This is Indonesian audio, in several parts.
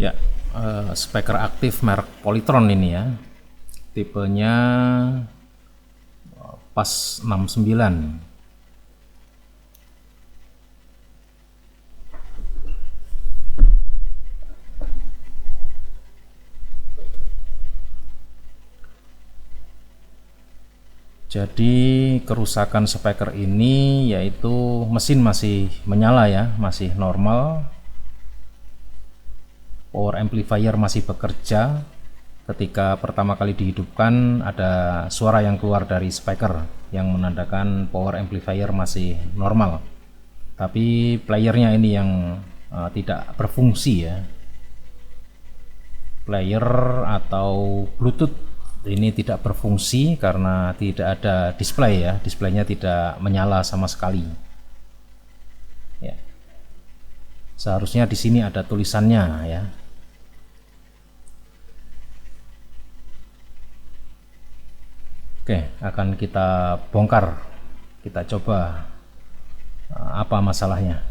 Ya, speaker aktif merek Polytron ini ya. Tipenya PAS 69. Jadi kerusakan speaker ini yaitu mesin masih menyala ya, masih normal. Power amplifier masih bekerja. Ketika pertama kali dihidupkan ada suara yang keluar dari speaker yang menandakan power amplifier masih normal. Tapi playernya ini yang tidak berfungsi ya. Player atau Bluetooth ini tidak berfungsi karena tidak ada display ya, displaynya tidak menyala sama sekali. Ya. Seharusnya di sini ada tulisannya ya. Oke, akan kita bongkar. Kita coba apa masalahnya.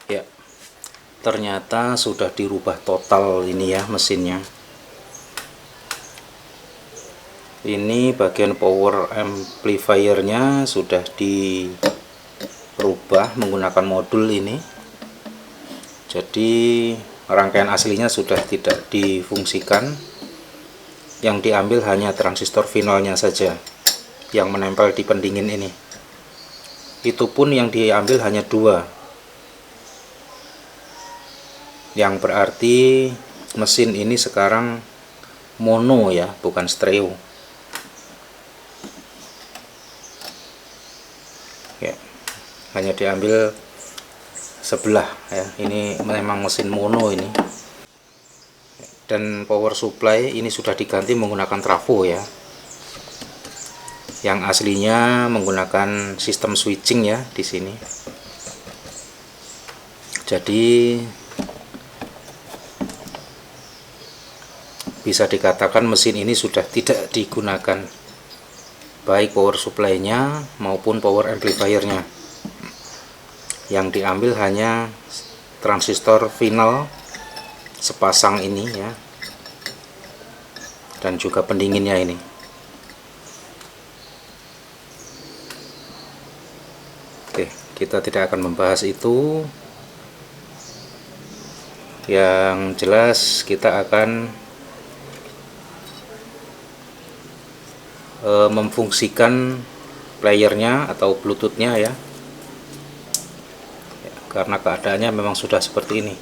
Ya, ternyata sudah dirubah total ini ya mesinnya. Ini bagian power amplifiernya sudah dirubah menggunakan modul ini. Jadi rangkaian aslinya sudah tidak difungsikan. Yang diambil hanya transistor finalnya saja yang menempel di pendingin ini. Itu pun yang diambil hanya 2. Yang berarti mesin ini sekarang mono ya, bukan stereo. Ya, hanya diambil sebelah ya. Ini memang mesin mono ini. Dan power supply ini sudah diganti menggunakan trafo ya. Yang aslinya menggunakan sistem switching ya di sini. Jadi bisa dikatakan mesin ini sudah tidak digunakan, baik power supply-nya maupun power amplifiernya. Yang diambil hanya transistor final sepasang ini ya, dan juga pendinginnya ini. Oke, kita tidak akan membahas itu. Yang jelas kita akan memfungsikan playernya atau bluetoothnya ya, karena keadaannya memang sudah seperti ini.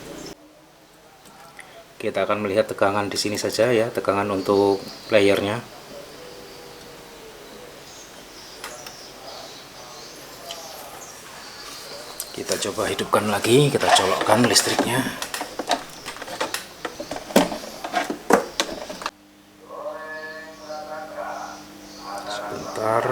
Kita akan melihat tegangan di sini saja ya, tegangan untuk playernya. Kita coba hidupkan lagi, kita colokkan listriknya. Sebentar.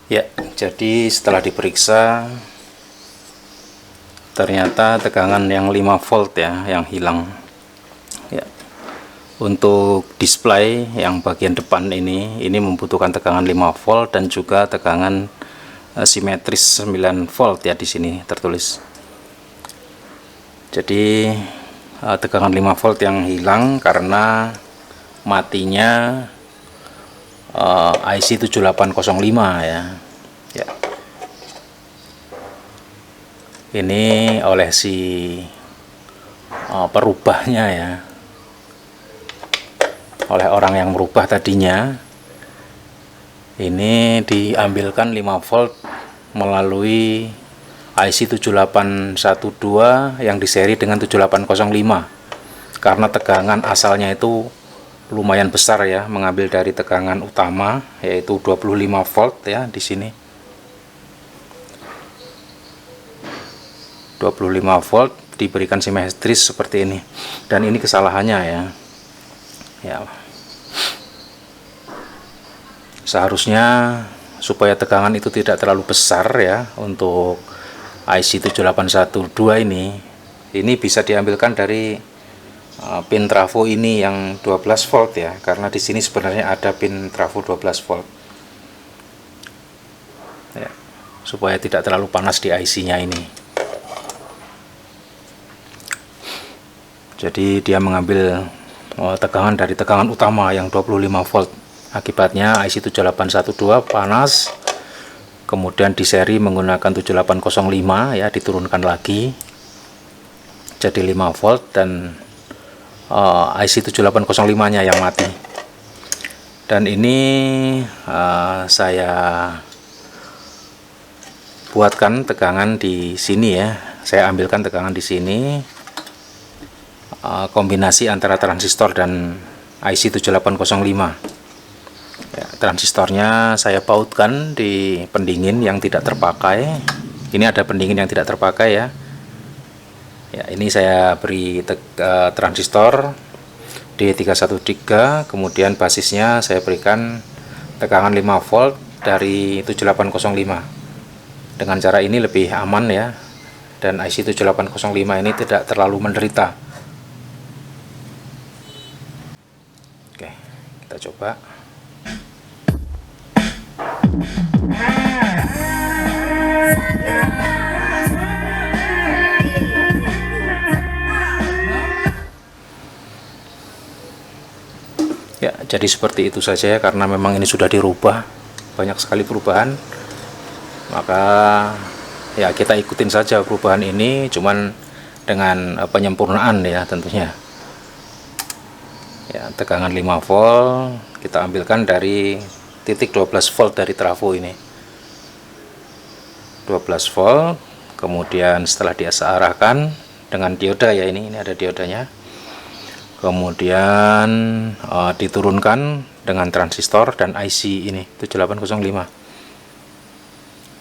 Ya, jadi setelah diperiksa ternyata tegangan yang 5 volt ya yang hilang. Ya. Untuk display yang bagian depan ini membutuhkan tegangan 5 volt dan juga tegangan simetris 9 volt ya, di sini tertulis. Jadi tegangan 5 volt yang hilang karena matinya IC 7805 ya. Ya. Ini oleh si perubahnya ya. Oleh orang yang merubah tadinya, ini diambilkan 5 volt melalui IC 7812 yang diseri dengan 7805, karena tegangan asalnya itu lumayan besar ya, mengambil dari tegangan utama yaitu 25 volt ya, di sini 25 volt diberikan simetris seperti ini, dan ini kesalahannya ya. Seharusnya supaya tegangan itu tidak terlalu besar ya untuk IC 7812 ini bisa diambilkan dari pin trafo ini yang 12 volt ya, karena di sini sebenarnya ada pin trafo 12 volt ya, supaya tidak terlalu panas di IC-nya ini. Jadi dia mengambil tegangan dari tegangan utama yang 25 volt. Akibatnya IC 7812 panas, kemudian diseri menggunakan 7805 ya, diturunkan lagi jadi 5 volt, dan IC 7805 nya yang mati. Dan ini saya buatkan tegangan di sini ya, saya ambilkan tegangan di sini, kombinasi antara transistor dan IC 7805 ya. Transistornya saya pautkan di pendingin yang tidak terpakai. Ini ada pendingin yang tidak terpakai ya. Ya, ini saya beri transistor D313, kemudian basisnya saya berikan tegangan 5 volt dari 7805. Dengan cara ini lebih aman ya, dan IC 7805 ini tidak terlalu menderita. Oke, kita coba. Ya, jadi seperti itu saja ya, karena memang ini sudah dirubah, banyak sekali perubahan. Maka ya kita ikutin saja perubahan ini, cuman dengan penyempurnaan ya tentunya. Ya, tegangan 5 volt kita ambilkan dari titik 12 volt dari trafo ini. 12 volt, kemudian setelah diarahkan dengan dioda ya, ini ada diodanya. Kemudian diturunkan dengan transistor dan IC ini 7805.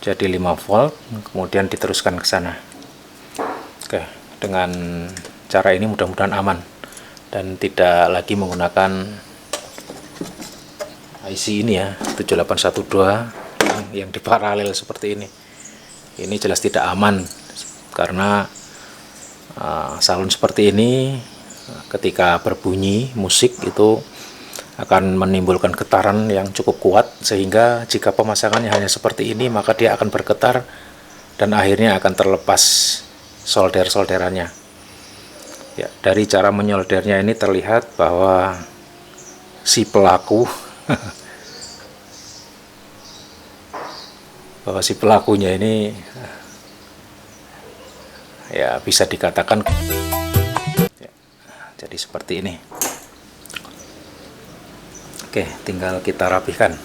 Jadi 5 volt, kemudian diteruskan ke sana. Oke, dengan cara ini mudah-mudahan aman dan tidak lagi menggunakan IC ini ya, 7812 yang di paralel seperti ini. Ini jelas tidak aman, karena salon seperti ini ketika berbunyi musik itu akan menimbulkan getaran yang cukup kuat, sehingga jika pemasangannya hanya seperti ini maka dia akan bergetar dan akhirnya akan terlepas solder-solderannya ya. Dari cara menyoldernya ini terlihat bahwa si pelaku pelakunya ini ya bisa dikatakan ya, jadi seperti ini. Oke, tinggal kita rapihkan.